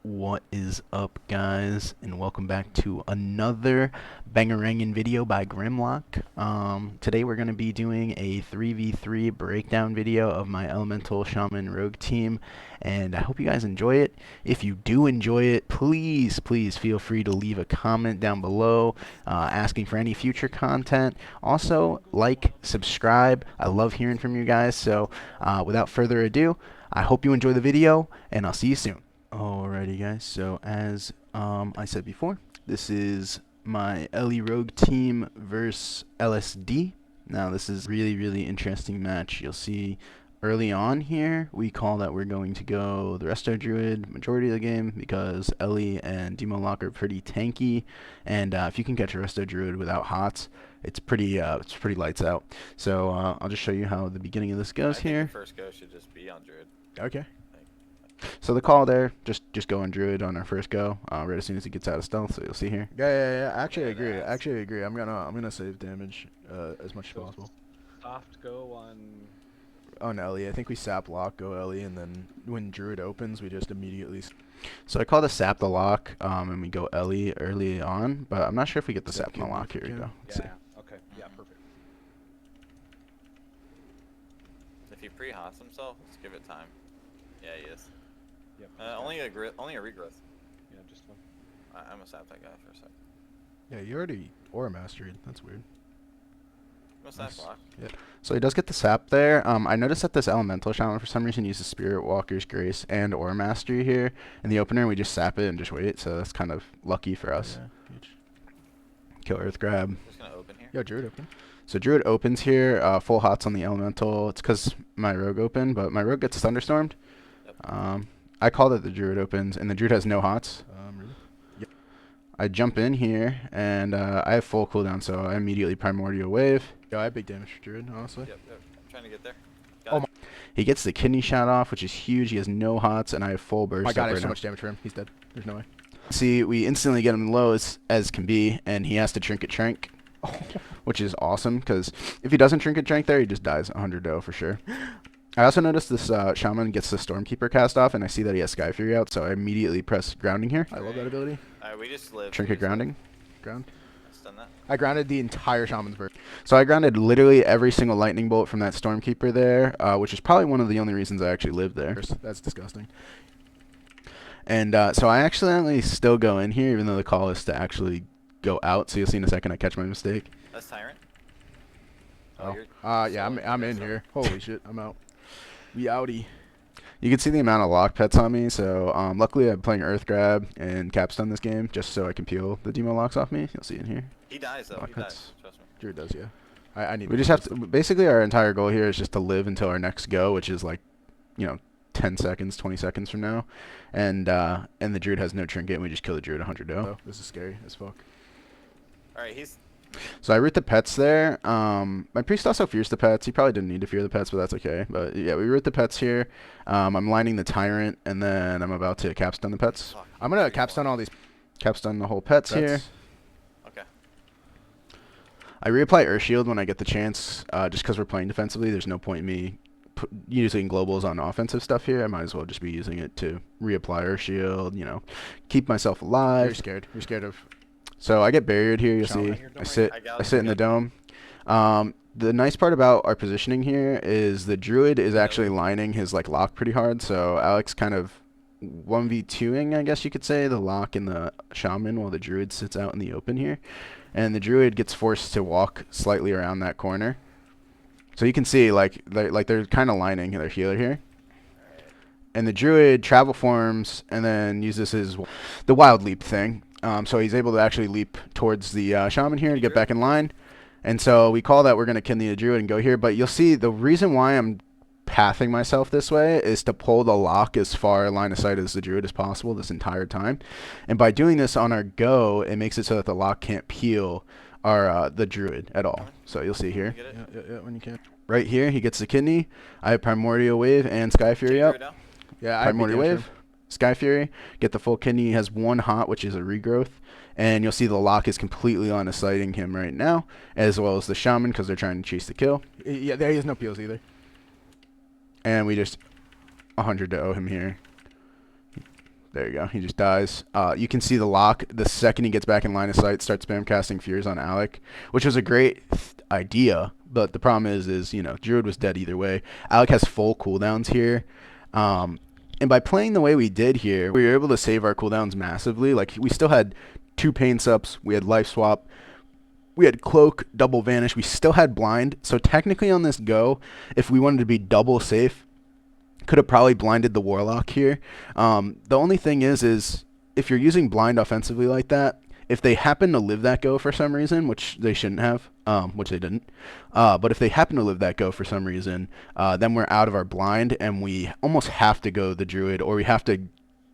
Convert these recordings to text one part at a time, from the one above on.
What is up, guys, and welcome back to another Bangarangin video by Grimlock. Today we're going to be doing a 3v3 breakdown video of my Elemental Shaman Rogue team, and I hope you guys enjoy it. If you do enjoy it, please feel free to leave a comment down below asking for any future content. Also, like, subscribe. I love hearing from you guys, so without further ado, I hope you enjoy the video, and I'll see you soon. Alrighty, guys, so as I said before, this is my Ellie Rogue team versus LSD. Now this is really interesting match. You'll see early on here we call that we're going to go the Resto Druid majority of the game because Ellie and Demo Lock are pretty tanky, and if you can catch a Resto Druid without hots, it's pretty lights out. So I'll just show you how the beginning of this goes here. The first go should just be on Druid. Okay. So the call there, just go on Druid on our first go, right as soon as he gets out of stealth. So you'll see here. Yeah. Actually, I agree. I'm gonna save damage as much as possible. Soft go on. On Ellie, I think we sap lock, go Ellie, and then when Druid opens, we just immediately. So I call the sap the lock, and we go Ellie early on, but I'm not sure if we get the sap in the lock. Here we go. Let's see. Okay. Yeah. Perfect. If he pre-hots himself, let's give it time. Yeah, he is. Yep. Only a regrowth. Yeah, just one. I'm a sap that guy for a sec. Yeah, you already aura mastered. That's weird. I'm a sap block. Yeah. So he does get the sap there. I noticed that this Elemental Shaman for some reason uses Spirit Walker's Grace and Aura Mastery here in the opener. We just sap it and just wait, so that's kind of lucky for us. Yeah, huge. Kill Earth Grab. Just gonna open here. Yo, Druid open. So Druid opens here, full hots on the Elemental. It's because my Rogue opened, but my Rogue gets Thunderstormed. Yep. I call that the Druid opens, and the Druid has no hots. Really? Yep. I jump in here, and I have full cooldown, so I immediately Primordial Wave. Yo, I have big damage for Druid, honestly. Yep. I'm trying to get there. Oh my. He gets the kidney shot off, which is huge. He has no hots, and I have full burst. My God, I have right so now. much damage for him. He's dead. There's no way. See, we instantly get him low as can be, and he has to Trinket Trank, which is awesome, because if he doesn't Trinket Trank there, he just dies 100-0 for sure. I also noticed this Shaman gets the Stormkeeper cast off, and I see that he has Sky Fury out, so I immediately press Grounding here. I love that ability. Alright, we just live. Trinket Grounding. Ground. Stun that. I grounded the entire Shaman's burst. So I grounded literally every single Lightning Bolt from that Stormkeeper there, which is probably one of the only reasons I actually lived there. That's disgusting. And so I accidentally still go in here, even though the call is to actually go out, so you'll see in a second I catch my mistake. That's Tyrant. Oh. You're Yeah, I'm in here. Holy shit, I'm out. We outie. You can see the amount of lock pets on me, so luckily I'm playing Earth Grab and Capstone this game, just so I can peel the Demo Locks off me. You'll see in here. He dies though. Lock He pets. dies. Trust me. Druid does, yeah. I need. We just have to, basically our entire goal here is just to live until our next go, which is like, 10 seconds, 20 seconds from now. And the Druid has no Trinket, and we just kill the Druid 100-0. Oh, this is scary as fuck. Alright, he's. So I root the pets there. My priest also fears the pets. He probably didn't need to fear the pets, but that's okay. But yeah, we root the pets here. I'm lining the Tyrant, and then I'm about to capstone the pets. Fuck, I'm gonna 3-1. capstone all these. Capstone the whole pets here. Okay. I reapply Earth Shield when I get the chance, just because we're playing defensively. There's no point in me using globals on offensive stuff here. I might as well just be using it to reapply Earth Shield, keep myself alive. You're scared. You're scared of. So I get barriered here, you'll Shaman. see. Don't I worry. sit in the dome. The nice part about our positioning here is the Druid is actually lining his lock pretty hard, so Alex kind of 1v2ing, I guess you could say, the lock and the Shaman while the Druid sits out in the open here. And the Druid gets forced to walk slightly around that corner. So you can see they're kind of lining their healer here. And the Druid travel forms and then uses the Wild Leap thing. So he's able to actually leap towards the Shaman here to get back in line. And so we call that we're going to kill the Druid and go here. But you'll see the reason why I'm pathing myself this way is to pull the lock as far line of sight as the Druid as possible this entire time. And by doing this on our go, it makes it so that the lock can't peel the Druid at all. So you'll see here. Yeah, when you can. Right here, he gets the kidney. I have Primordial Wave and Sky Fury up. Yeah, I have big Primordial damage for Wave. him. Sky Fury, get the full kidney. He has one hot, which is a regrowth, and you'll see the lock is completely on sighting him right now, as well as the Shaman because they're trying to chase the kill. Yeah, there he has no peels either. And we just 100 to owe him here. There you go. He just dies. You can see the lock. The second he gets back in line of sight, starts spam casting Fears on Alec, which was a great idea. But the problem is you know, Druid was dead either way. Alec has full cooldowns here. And by playing the way we did here, we were able to save our cooldowns massively. Like, we still had 2 pain sups. We had life swap. We had cloak, double vanish. We still had blind. So technically on this go, if we wanted to be double safe, could have probably blinded the warlock here. The only thing is if you're using blind offensively like that, if they happen to live that go for some reason, which they shouldn't have, which they didn't, but if they happen to live that go for some reason, then we're out of our blind, and we almost have to go the druid, or we have to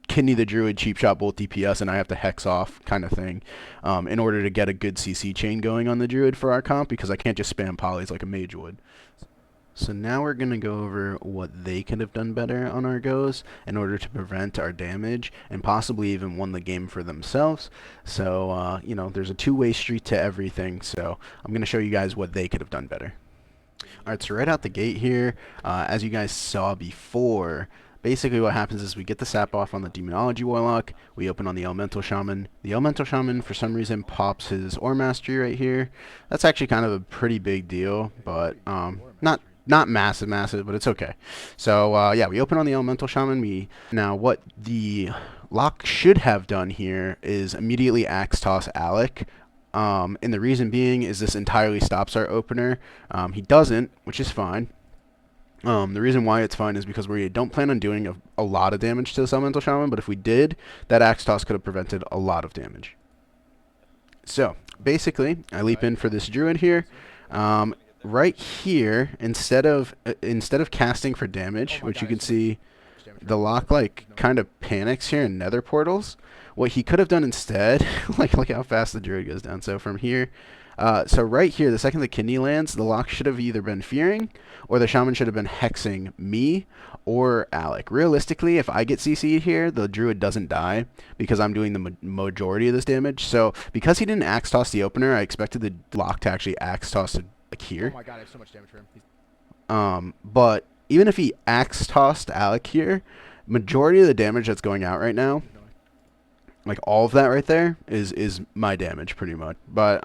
kidney the druid, cheap shot bolt DPS, and I have to hex off kind of thing, in order to get a good CC chain going on the druid for our comp, because I can't just spam polys like a mage would. So now we're going to go over what they could have done better on our goes in order to prevent our damage and possibly even won the game for themselves. So, you know, there's a two-way street to everything, so I'm going to show you guys what they could have done better. Alright, so right out the gate here, as you guys saw before, basically what happens is we get the sap off on the Demonology Warlock, we open on the Elemental Shaman. The Elemental Shaman, for some reason, pops his Ore Mastery right here. That's actually kind of a pretty big deal, but not massive, but it's okay. So, yeah, we open on the Elemental Shaman. Now, what the lock should have done here is immediately Axe Toss Alec. And the reason being is this entirely stops our opener. He doesn't, which is fine. The reason why it's fine is because we don't plan on doing a lot of damage to this Elemental Shaman, but if we did, that Axe Toss could have prevented a lot of damage. So, basically, I leap in for this Druid here. Right here, instead of casting for damage, which you can see, the lock like kind of panics here in Nether portals. What he could have done instead, like look how fast the druid goes down. So from here, so right here, the second the kidney lands, the lock should have either been fearing, or the shaman should have been hexing me or Alec. Realistically, if I get CC'd here, the druid doesn't die because I'm doing the majority of this damage. So because he didn't axe toss the opener, I expected the lock to actually axe toss it like here. Oh my god, I have so much damage for him. But even if he axe tossed Alec here, majority of the damage that's going out right now, like all of that right there, is my damage pretty much. But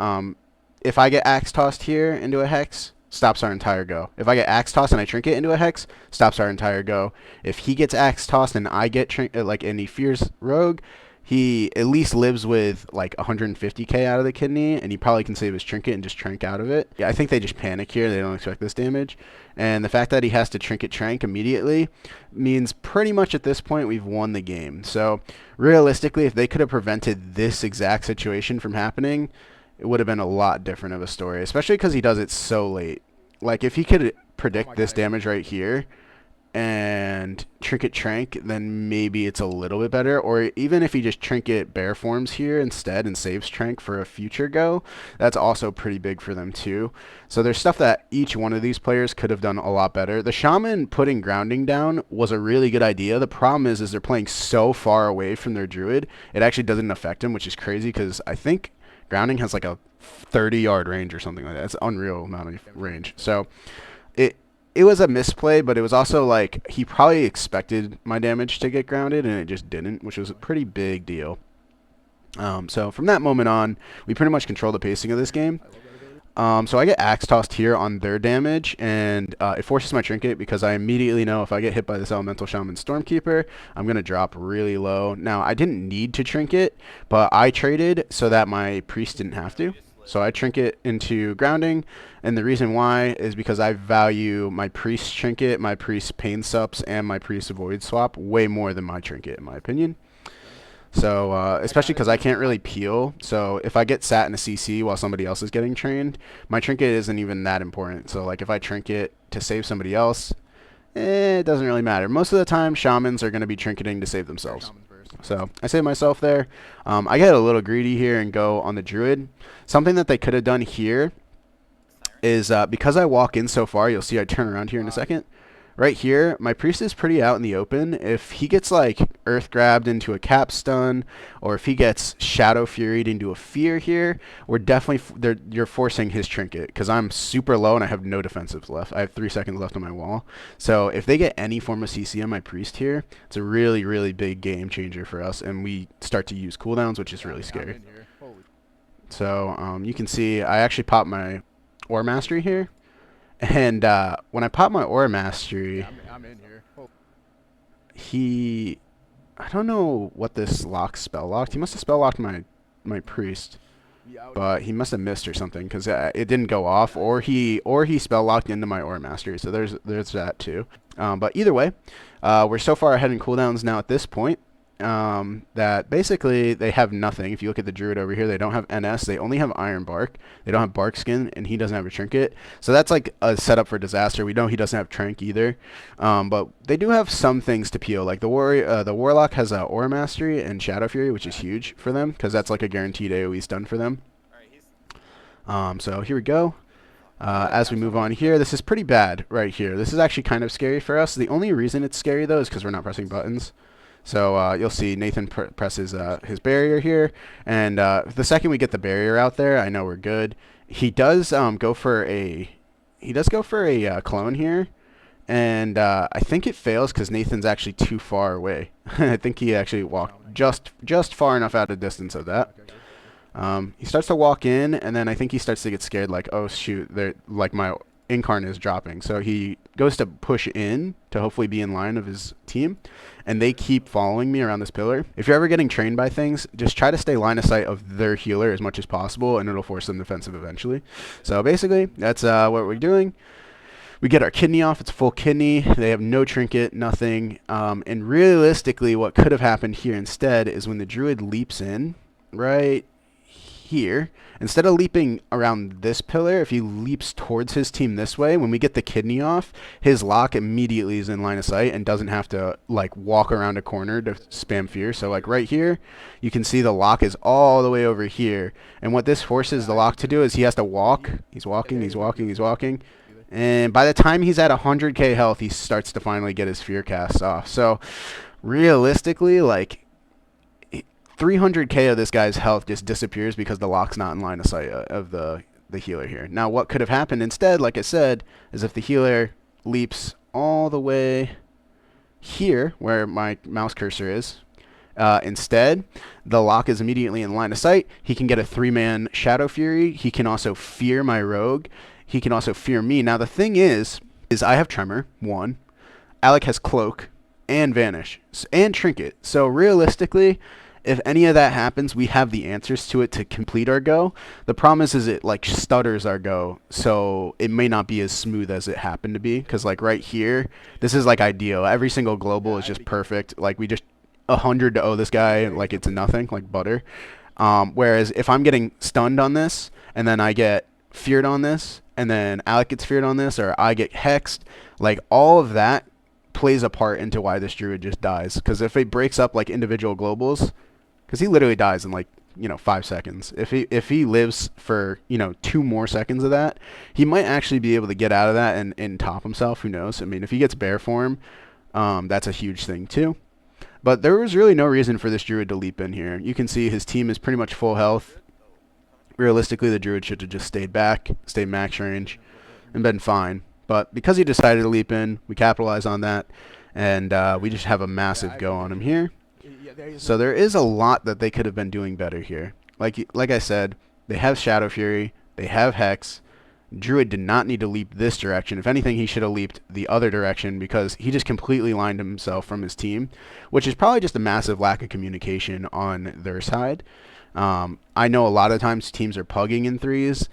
if I get axe tossed here into a hex, stops our entire go. If I get axe tossed and I trinket into a hex, stops our entire go. If he gets axe tossed and I get and he fears rogue, he at least lives with like 150k out of the kidney, and he probably can save his trinket and just trank out of it. Yeah, I think they just panic here. They don't expect this damage. And the fact that he has to trinket trank immediately means pretty much at this point we've won the game. So realistically, if they could have prevented this exact situation from happening, it would have been a lot different of a story, especially because he does it so late. Like if he could predict this damage right here and trinket trank, then maybe it's a little bit better. Or even if he just trinket bear forms here instead and saves trank for a future go, that's also pretty big for them too. So there's stuff that each one of these players could have done a lot better. The shaman putting grounding down was a really good idea. The problem is they're playing so far away from their druid, it actually doesn't affect him, which is crazy because I think grounding has like a 30-yard range or something like that. It's an unreal amount of range. So it was a misplay, but it was also like he probably expected my damage to get grounded, and it just didn't, which was a pretty big deal. So from that moment on, we pretty much control the pacing of this game. So I get axe tossed here on their damage, and it forces my trinket because I immediately know if I get hit by this Elemental Shaman Stormkeeper, I'm going to drop really low. Now, I didn't need to trinket, but I traded so that my priest didn't have to. So I trinket into grounding, and the reason why is because I value my priest trinket, my priest pain sups, and my priest avoid swap way more than my trinket, in my opinion. So, especially because I can't really peel, so if I get sat in a CC while somebody else is getting trained, my trinket isn't even that important. So, like, if I trinket to save somebody else, it doesn't really matter. Most of the time, shamans are going to be trinketing to save themselves. So, I save myself there. I get a little greedy here and go on the druid. Something that they could have done here is, because I walk in so far, you'll see I turn around here in a second. right here, my priest is pretty out in the open. If he gets like earth grabbed into a cap stun, or if he gets shadow furied into a fear here, we're definitely you're forcing his trinket, because I'm super low and I have no defensives left. I have 3 seconds left on my wall. So if they get any form of CC on my priest here, it's a really, really big game changer for us, and we start to use cooldowns, which is really scary. So you can see I actually popped my Ore Mastery here. And when I pop my Aura Mastery, I'm in here. I don't know what this spell locked. He must have spell locked my priest, but he must have missed or something, because it didn't go off, or he spell locked into my Aura Mastery. So there's that too. But either way, we're so far ahead in cooldowns now at this point. That basically they have nothing. If you look at the druid over here, they don't have NS, they only have Iron Bark, they don't have Bark Skin, and he doesn't have a trinket, so that's like a setup for disaster. We know he doesn't have Trank either, but they do have some things to peel, like the Warlock has a Aura Mastery and Shadow Fury, which is huge for them, because that's like a guaranteed AoE stun for them. So here we go. As we move on here, this is pretty bad right here. This is actually kind of scary for us. The only reason it's scary though is because we're not pressing buttons. So you'll see Nathan presses his barrier here, and the second we get the barrier out there, I know we're good. He does go for a clone here, and I think it fails because Nathan's actually too far away. I think he actually walked just far enough out of distance of that. He starts to walk in, and then I think he starts to get scared, like, oh shoot, like my Incarn is dropping. So he goes to push in to hopefully be in line of his team, and they keep following me around this pillar. If you're ever getting trained by things, just try to stay line of sight of their healer as much as possible, and it'll force them defensive eventually. So basically, that's what we're doing. We get our kidney off. It's a full kidney. They have no trinket, nothing. And realistically, what could have happened here instead is when the druid leaps in, right here, instead of leaping around this pillar, if he leaps towards his team this way, when we get the kidney off, his lock immediately is in line of sight and doesn't have to like walk around a corner to spam fear. So like right here, you can see the lock is all the way over here, and what this forces the lock to do is he has to walk. He's walking, and by the time he's at 100k health, he starts to finally get his fear casts off. So realistically, like 300k of this guy's health just disappears because the lock's not in line of sight of the healer here. Now what could have happened instead, like I said, is if the healer leaps all the way here where my mouse cursor is, instead the lock is immediately in line of sight. He can get a 3-man Shadow Fury. He can also fear my rogue. He can also fear me. Now the thing is I have Tremor, 1. Alec has Cloak and Vanish and Trinket. So realistically, if any of that happens, we have the answers to it to complete our go. The problem is it like stutters our go, so it may not be as smooth as it happened to be. Because like right here, this is like ideal. Every single global is just perfect. Like we just 100 to this guy like it's nothing, like butter. Whereas if I'm getting stunned on this, and then I get feared on this, and then Alec gets feared on this, or I get hexed, like all of that plays a part into why this druid just dies. Because if it breaks up like individual globals, because he literally dies in like 5 seconds. If he lives for 2 more seconds of that, he might actually be able to get out of that and top himself. Who knows? I mean, if he gets bear form, that's a huge thing too. But there was really no reason for this druid to leap in here. You can see his team is pretty much full health. Realistically, the druid should have just stayed back, stayed max range, and been fine. But because he decided to leap in, we capitalize on that, and we just have a massive go on him here. So there is a lot that they could have been doing better here. Like I said, they have Shadow Fury, they have Hex. Druid did not need to leap this direction. If anything, he should have leaped the other direction, because he just completely lined himself from his team, which is probably just a massive lack of communication on their side. I know a lot of times teams are pugging in threes.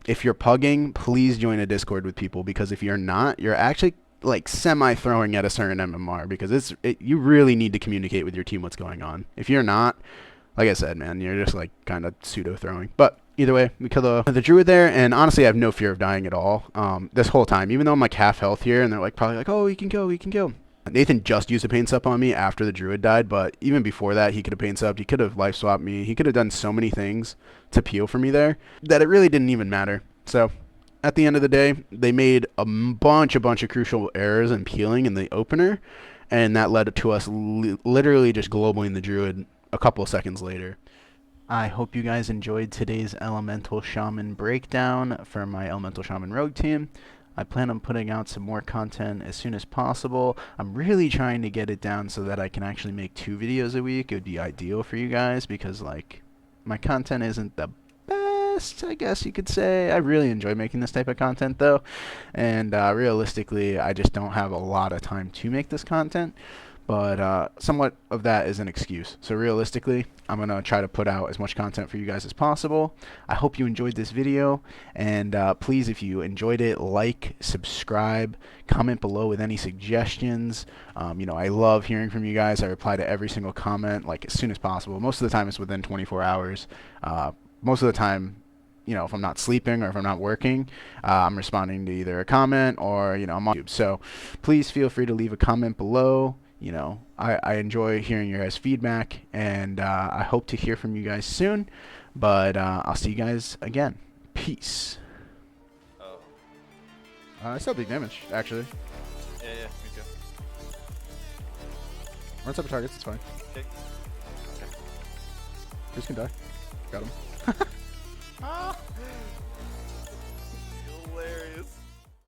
If you're pugging, please join a Discord with people, because if you're not, you're actually like semi-throwing at a certain MMR, because you really need to communicate with your team what's going on. If you're not, like I said, man, you're just like kind of pseudo-throwing. But either way, we kill the druid there, and honestly, I have no fear of dying at all this whole time, even though I'm like half health here, and they're like probably like, oh, he can kill. Nathan just used a pain sup on me after the druid died, but even before that, he could have pain supped, he could have life swapped me, he could have done so many things to peel for me there that it really didn't even matter. So at the end of the day, they made a bunch of crucial errors in peeling in the opener, and that led to us literally just globaling the druid a couple of seconds later. I hope you guys enjoyed today's Elemental Shaman breakdown for my Elemental Shaman Rogue team. I plan on putting out some more content as soon as possible. I'm really trying to get it down so that I can actually make 2 videos a week. It would be ideal for you guys because, like, my content isn't the best, I guess you could say. I really enjoy making this type of content, though. And realistically, I just don't have a lot of time to make this content. But somewhat of that is an excuse. So realistically, I'm going to try to put out as much content for you guys as possible. I hope you enjoyed this video. And please, if you enjoyed it, like, subscribe, comment below with any suggestions. I love hearing from you guys. I reply to every single comment like as soon as possible. Most of the time it's within 24 hours. Most of the time, if I'm not sleeping or if I'm not working, I'm responding to either a comment or, I'm on YouTube. So please feel free to leave a comment below. I enjoy hearing your guys' feedback, and I hope to hear from you guys soon. But I'll see you guys again. Peace. Oh. I still have big damage, actually. Yeah, me too. Run up targets, it's fine. Okay. Chris can die. Got him.